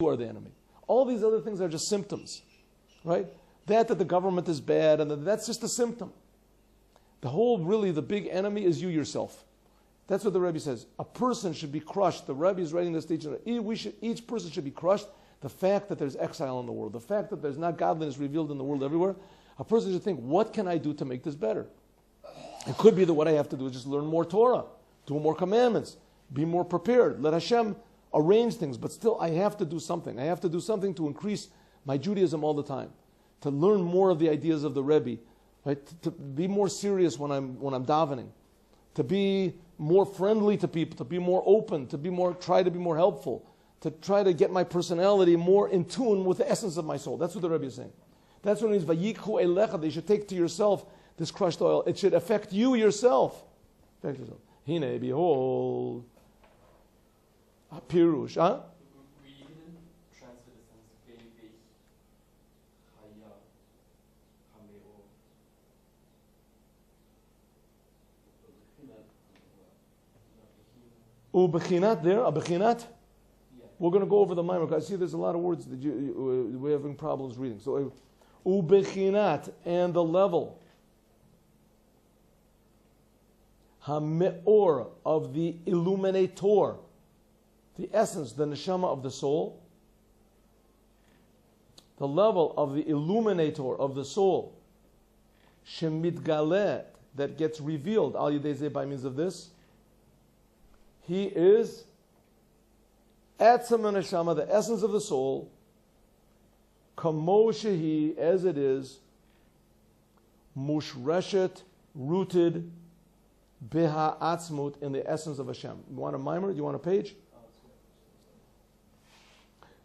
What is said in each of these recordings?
you are the enemy. All these other things are just symptoms, right? That the government is bad, and that's just a symptom. The big enemy is you yourself. That's what the Rebbe says. A person should be crushed. The Rebbe is writing this teaching. Each person should be crushed. The fact that there's exile in the world, the fact that there's not godliness revealed in the world everywhere, a person should think, what can I do to make this better? It could be that what I have to do is just learn more Torah, do more commandments, be more prepared. Let Hashem arrange things, but still I have to do something. I have to do something to increase my Judaism all the time, to learn more of the ideas of the Rebbe, right? To be more serious when I'm davening, to be more friendly to people, to be more open, try to be more helpful, to try to get my personality more in tune with the essence of my soul. That's what the Rebbe is saying. That's what it means, vayikhu elecha, that you should take to yourself this crushed oil. It should affect you yourself. Affect yourself. Hine, behold. Pirush, huh? We didn't translate the sense Beivich, Chaya, Hameo. Ubechinat there, a bechinat. We're going to go over the Maamar. I see there's a lot of words that we're having problems reading. So, ubechinat, and the level. Hameor, of the illuminator. The essence, the neshama of the soul. The level of the illuminator of the soul. Shemitgalet, that gets revealed. Al Yidei Zeh, by means of this. He is Etzem Neshama, the essence of the soul, Kamo Shehi, as it is, Mushreshet, rooted, Beha Atzmut, in the essence of Hashem. You want a Maamar? Do you want a page?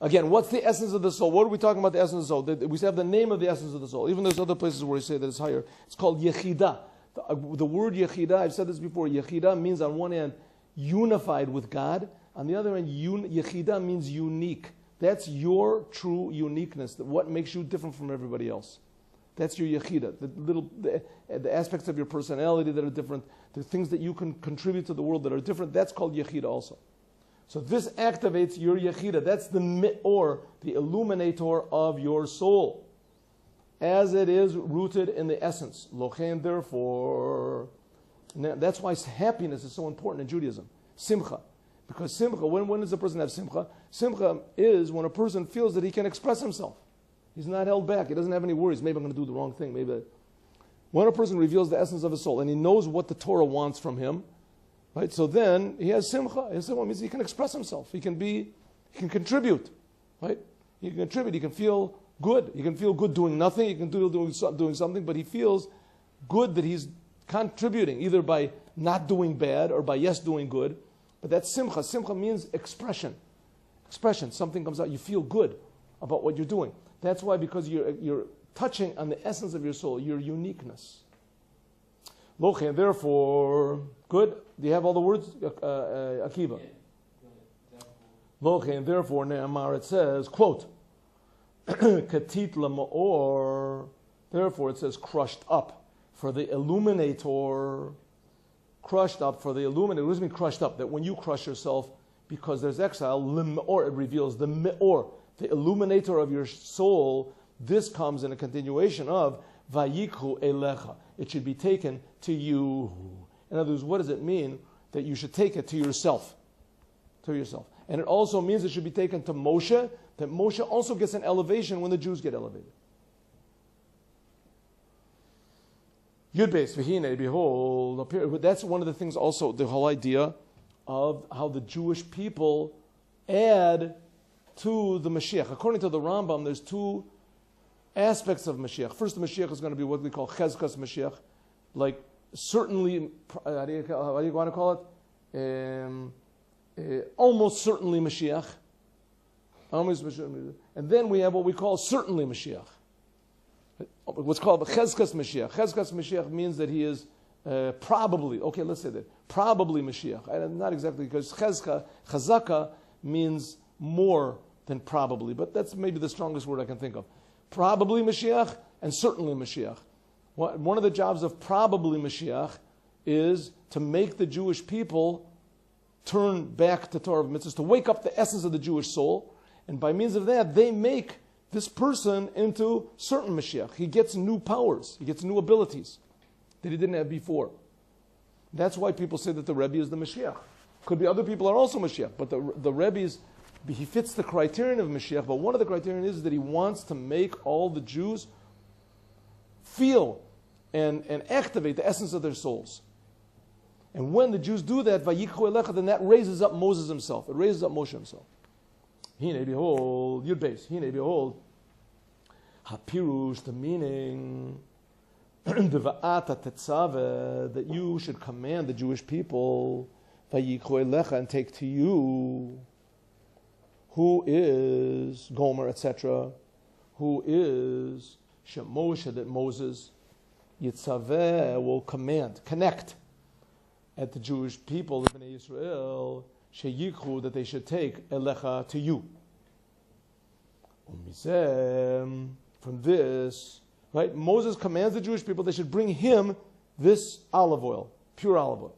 Again, what's the essence of the soul? What are we talking about the essence of the soul? We have the name of the essence of the soul. Even there's other places where we say that it's higher. It's called Yechidah. The word Yechidah, I've said this before, Yechidah means on one hand, unified with God. On the other hand, Yechidah means unique. That's your true uniqueness. What makes you different from everybody else. That's your Yechidah. The aspects of your personality that are different, the things that you can contribute to the world that are different, that's called Yechidah also. So this activates your Yechidah. That's the Me'or, the illuminator of your soul. As it is rooted in the essence. Lochen, therefore. That's why happiness is so important in Judaism. Simcha. Because simcha, when does a person have simcha? Simcha is when a person feels that he can express himself. He's not held back. He doesn't have any worries. Maybe I'm going to do the wrong thing. When a person reveals the essence of his soul and he knows what the Torah wants from him, right? So then he has simcha. And simcha means he can express himself. He can contribute, right? He can contribute. He can feel good. He can feel good doing nothing. He can doing something, but he feels good that he's contributing, either by not doing bad or by doing good. But that's simcha. Simcha means expression. Expression. Something comes out. You feel good about what you're doing. That's why, because you're touching on the essence of your soul, your uniqueness. Lochen, therefore, good. Do you have all the words, Akiva? Lochen, therefore, Ne'amar, it says, quote, Katit lama'or, therefore it says, crushed up, for the illuminator, crushed up for the illuminator. What does it mean crushed up? That when you crush yourself because there's exile, lim'or, it reveals the me'or, the illuminator of your soul. This comes in a continuation of vayikhu elecha. It should be taken to you. In other words, what does it mean that you should take it to yourself? To yourself. And it also means it should be taken to Moshe, that Moshe also gets an elevation when the Jews get elevated. Yud Beis, V'hine, behold, that's one of the things also, the whole idea of how the Jewish people add to the Mashiach. According to the Rambam, there's two aspects of Mashiach. First, the Mashiach is going to be what we call Chezkas Mashiach, like certainly, how do you want to call it? Almost certainly Mashiach. And then we have what we call certainly Mashiach. What's called Chezkas Mashiach. Chezkas Mashiach means that he is probably, okay, let's say that, probably Mashiach. Not exactly, because Chazaka means more than probably, but that's maybe the strongest word I can think of. Probably Mashiach and certainly Mashiach. One of the jobs of probably Mashiach is to make the Jewish people turn back to Torah of Mitzvahs, to wake up the essence of the Jewish soul, And by means of that, they make this person into certain Mashiach. He gets new powers. He gets new abilities that he didn't have before. That's why people say that the Rebbe is the Mashiach. Could be other people are also Mashiach, but the Rebbe he fits the criterion of Mashiach, but one of the criterion is that he wants to make all the Jews feel and activate the essence of their souls. And when the Jews do that, Vayikhu Elecha, then that raises up Moses himself. It raises up Moshe himself. Hine, behold, Yud Beis, Hine, behold, Hapirush, the meaning, the Va'ata Tetzaveh, that you should command the Jewish people, Vayikhu Elecha, and take to you, who is Gomer, etc., who is Shemoshe, that Moses, Yitzaveh, will command, connect at the Jewish people, the Bnei Yisrael, Sheyikhu, that they should take Elecha to you. From this, right, Moses commands the Jewish people they should bring him this olive oil, pure olive oil.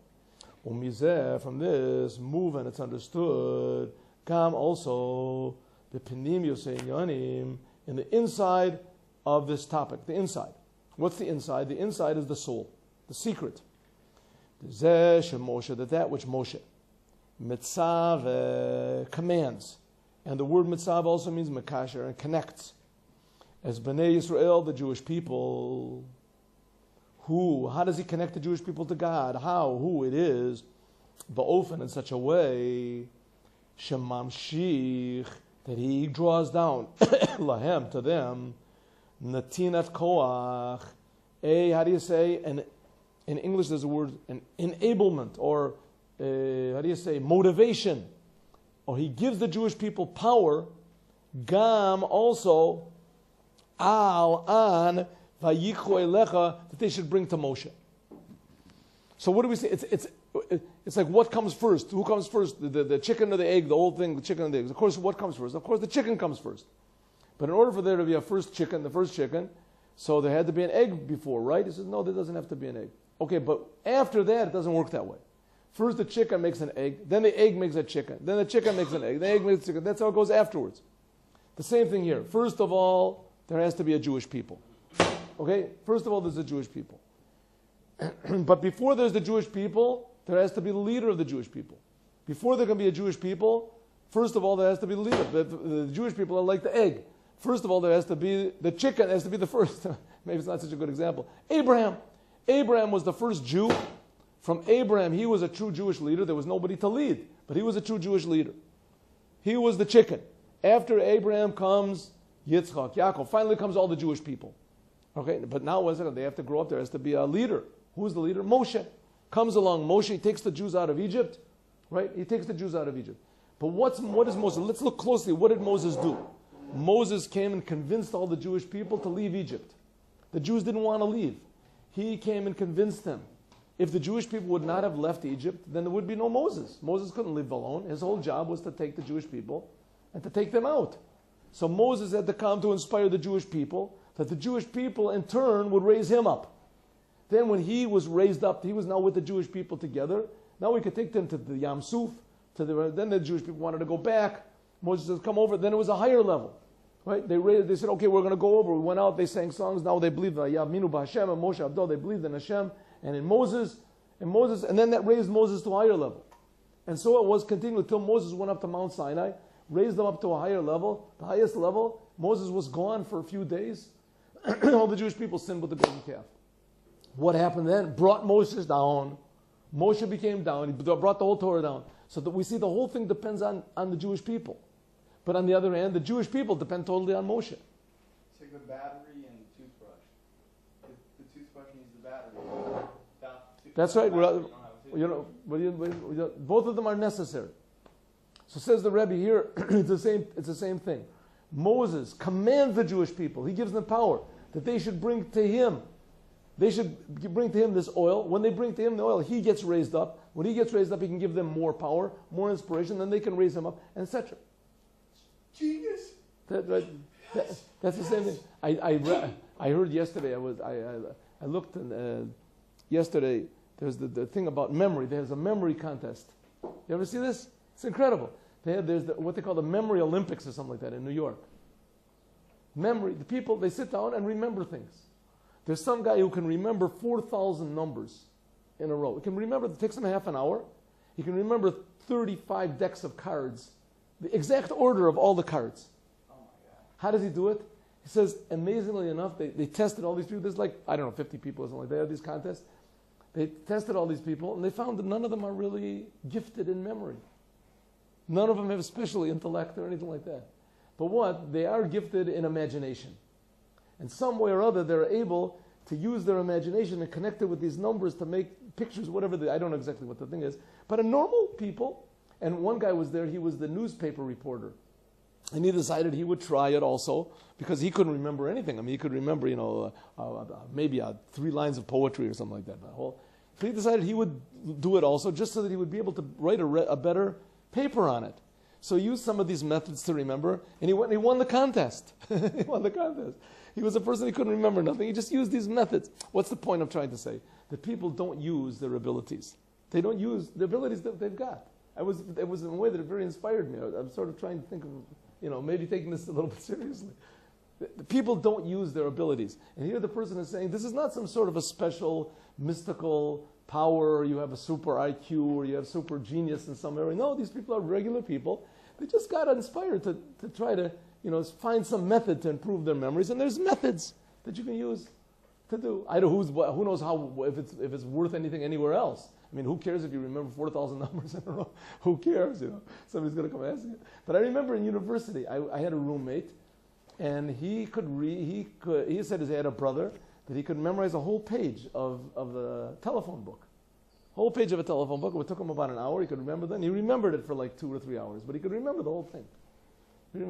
From this, move, and it's understood, Gam also, the Pinim Yosei Yanim, in the inside of this topic, the inside. What's the inside? The inside is the soul, the secret. That which Moshe Mitzaveh commands. And the word Mitzaveh also means Mekasher, and connects. As Bnei Yisrael, the Jewish people. How does he connect the Jewish people to God? How? Who it is. Ba'ofen, in such a way, Shemamshich, that he draws down, Lahem, to them, Natinat Koach, how do you say, in English there's a word, an enablement, or motivation. Or he gives the Jewish people power, Gam also, an Vayikhu Elecha, that they should bring to Moshe. So what do we say? It's like, what comes first? Who comes first? The chicken or the egg? The whole thing, the chicken and the eggs. Of course, what comes first? Of course, the chicken comes first. But in order for there to be the first chicken, so there had to be an egg before, right? He says, no, there doesn't have to be an egg. Okay, but after that, it doesn't work that way. First the chicken makes an egg, then the egg makes a chicken, then the chicken makes an egg, the egg makes a chicken. That's how it goes afterwards. The same thing here. First of all, there has to be a Jewish people. Okay? First of all, there's a Jewish people. But before there's the Jewish people, there has to be the leader of the Jewish people. Before there can be a Jewish people, first of all, there has to be the leader. The Jewish people are like the egg. First of all, there has to be the chicken, has to be the first. Maybe it's not such a good example. Abraham was the first Jew. From Abraham, he was a true Jewish leader. There was nobody to lead, but he was a true Jewish leader. He was the chicken. After Abraham comes Yitzchak, Yaakov. Finally comes all the Jewish people. Okay, but now they have to grow up. There has to be a leader. Who's the leader? Moshe. Comes along. Moshe takes the Jews out of Egypt. Right? He takes the Jews out of Egypt. But what is Moses? Let's look closely. What did Moses do? Moses came and convinced all the Jewish people to leave Egypt. The Jews didn't want to leave. He came and convinced them. If the Jewish people would not have left Egypt, then there would be no Moses. Moses couldn't live alone. His whole job was to take the Jewish people and to take them out. So Moses had to come to inspire the Jewish people, that the Jewish people in turn would raise him up. Then when he was raised up, he was now with the Jewish people together. Now we could take them to the Yam Suf. Then the Jewish people wanted to go back. Moses says, come over. Then it was a higher level. Right? They said, okay, we're going to go over. We went out, they sang songs. Now they believed in Yavminu B'Hashem and Moshe Abdo. They believed in Hashem and in Moses, and then that raised Moses to a higher level. And so it was continued until Moses went up to Mount Sinai, raised them up to a higher level, the highest level. Moses was gone for a few days. All the Jewish people sinned with the golden calf. What happened then? Brought Moses down. Moshe became down. He brought the whole Torah down. So that we see the whole thing depends on the Jewish people. But on the other hand, the Jewish people depend totally on Moshe. It's like the battery and the toothbrush. The toothbrush needs the battery. That's right. Both of them are necessary. So says the Rebbe here, it's the same thing. Moses commands the Jewish people. He gives them power that they should bring to him. They should bring to him this oil. When they bring to him the oil, he gets raised up. When he gets raised up, he can give them more power, more inspiration. Then they can raise him up, and etc. Genius. That's the same thing. I heard yesterday. I looked and yesterday. There's the thing about memory. There's a memory contest. You ever see this? It's incredible. There's what they call the Memory Olympics or something like that in New York. The people, they sit down and remember things. There's some guy who can remember 4,000 numbers in a row. He can remember, it takes him half an hour. He can remember 35 decks of cards, the exact order of all the cards. Oh my God. How does he do it? He says, amazingly enough, they tested all these people. There's 50 people or something like that. They have these contests. They tested all these people, and they found that none of them are really gifted in memory. None of them have special intellect or anything like that. But what? They are gifted in imagination. And some way or other, they're able to use their imagination and connect it with these numbers to make pictures, whatever. I don't know exactly what the thing is. But a normal people, and one guy was there, he was the newspaper reporter. And he decided he would try it also, because he couldn't remember anything. I mean, he could remember, maybe 3 lines of poetry or something like that. So he decided he would do it also, just so that he would be able to write a better paper on it. So he used some of these methods to remember, and he won the contest. He won the contest. He was a person who couldn't remember nothing. He just used these methods. What's the point I'm trying to say? That people don't use their abilities. They don't use the abilities that they've got. It was in a way that it very inspired me. I'm sort of trying to think of, maybe taking this a little bit seriously. The people don't use their abilities. And here the person is saying, this is not some sort of a special mystical power, you have a super IQ, or you have super genius in some area. No, these people are regular people. They just got inspired to try to, find some method to improve their memories. And there's methods that you can use to do. Who knows if it's worth anything anywhere else. I mean, who cares if you remember 4,000 numbers in a row? Who cares, Somebody's going to come ask you. But I remember in university, I had a roommate, and he said he had a brother that he could memorize a whole page of the telephone book. Whole page of a telephone book. It took him about an hour. He could remember that. And he remembered it for like 2 or 3 hours, but he could remember the whole thing.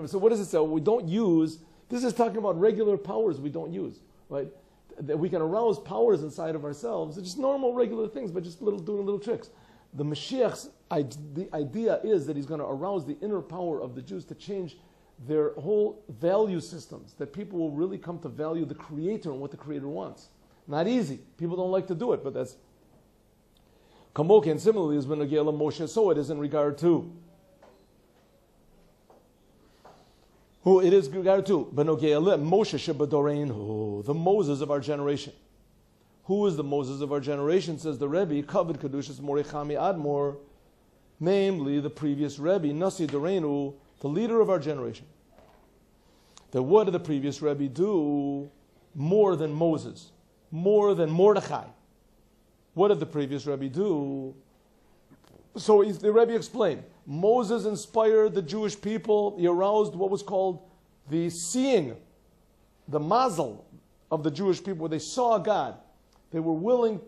So what does it say? We don't use, this is talking about regular powers we don't use, right? That we can arouse powers inside of ourselves. It's just normal, regular things, but just doing little tricks. The Mashiach's the idea is that he's going to arouse the inner power of the Jews to change their whole value systems, that people will really come to value the Creator and what the Creator wants. Not easy. People don't like to do it, but that's Kamoke, and similarly as Benogela Moshe, so it is in regard to who it is in regard to Benogela Moshe Shebadorein, the Moses of our generation. Who is the Moses of our generation? Says the Rebbe, Kavod Kedushas Morichami Admor, namely the previous Rebbe, Nasi Doreinu, the leader of our generation. That what did the previous Rebbe do more than Moses, more than Mordechai? What did the previous Rebbe do? So the Rebbe explained, Moses inspired the Jewish people. He aroused what was called the seeing, the mazel of the Jewish people, where they saw God. They were willing,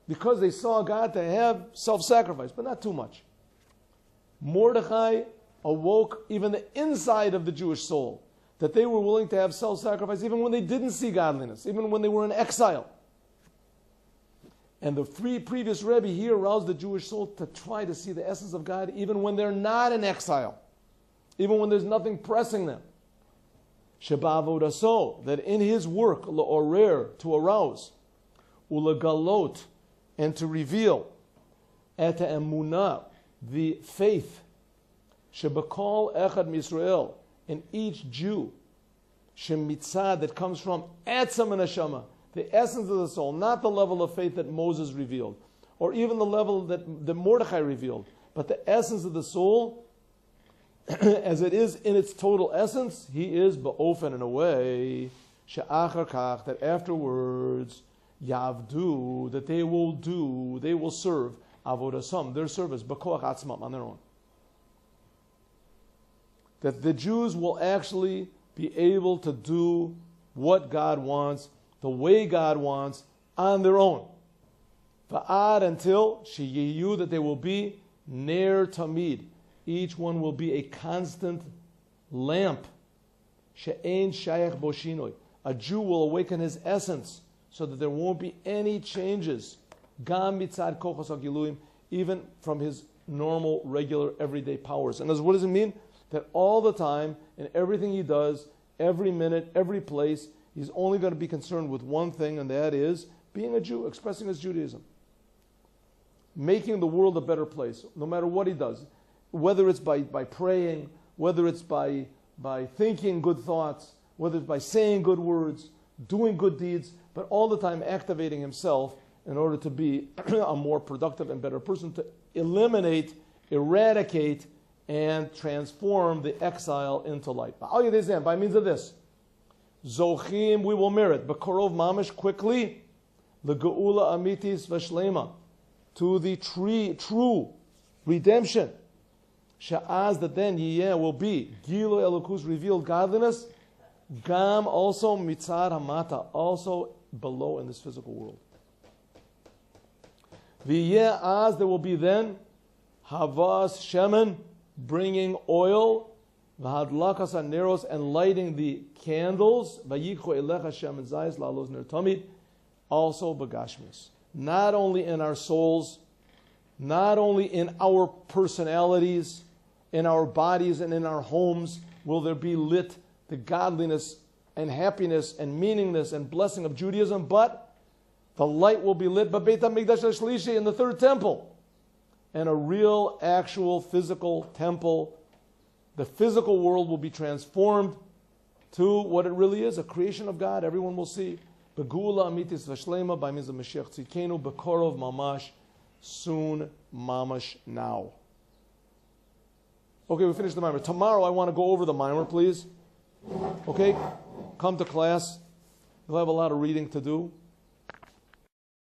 because they saw God, to have self-sacrifice, but not too much. Mordechai awoke even the inside of the Jewish soul, that they were willing to have self-sacrifice even when they didn't see godliness, even when they were in exile. And the 3 previous Rebbe here aroused the Jewish soul to try to see the essence of God even when they're not in exile, even when there's nothing pressing them. Sheba'avodaso, that in his work, la'orer, to arouse, ulegalot, and to reveal, et emunah, the faith, shebakol echad misrael, in each Jew, shemitzad, that comes from etzam neshama, the essence of the soul, not the level of faith that Moses revealed, or even the level that Mordechai revealed, but the essence of the soul, as it is in its total essence, he is ba'ofen, in a way, she'achar kach, that afterwards, yavdu, that they will serve, avodasam, their service, b'koach atzmam, on their own. That the Jews will actually be able to do what God wants, the way God wants, on their own. Va'ad, until sheyiyu, that they will be ner tamid. Each one will be a constant lamp. She'ein shayach boshinoi. A Jew will awaken his essence, so that there won't be any changes. Gam mitzad kochos hagiluim, even from his normal, regular, everyday powers. And what does it mean? That all the time, in everything he does, every minute, every place, he's only going to be concerned with one thing, and that is being a Jew, expressing his Judaism. Making the world a better place, no matter what he does. whether it's by praying, whether it's by thinking good thoughts, whether it's by saying good words, doing good deeds, but all the time activating himself in order to be a more productive and better person, to eliminate, eradicate, and transform the exile into light. By means of this, Zochim, we will merit, Bekorov Mamish, quickly, the Geula Amitis Veshlema, to the true redemption. Sha'az, that then Yiyeh will be, Gilo Elokus, revealed godliness, Gam, also Mitzar Hamata, also below in this physical world. V'yeh az, there will be then Havas Shemen, bringing oil, V'hadlakas haneros, and lighting the candles, V'yicho elecha shemen zayis lalos ner tamid, also begashmis. Not only in our souls, not only in our personalities, in our bodies and in our homes will there be lit the godliness and happiness and meaningness and blessing of Judaism, but the light will be lit Beit HaMikdash HaShlishi, in the third temple, and a real, actual, physical temple. The physical world will be transformed to what it really is, a creation of God. Everyone will see. Begula amitis v'shlema, by means of Mashiach Tzidkenu, bekorov mamash, soon, mamash, now. Okay, we finished the Maamar. Tomorrow I want to go over the Maamar, please. Okay? Come to class. You'll have a lot of reading to do.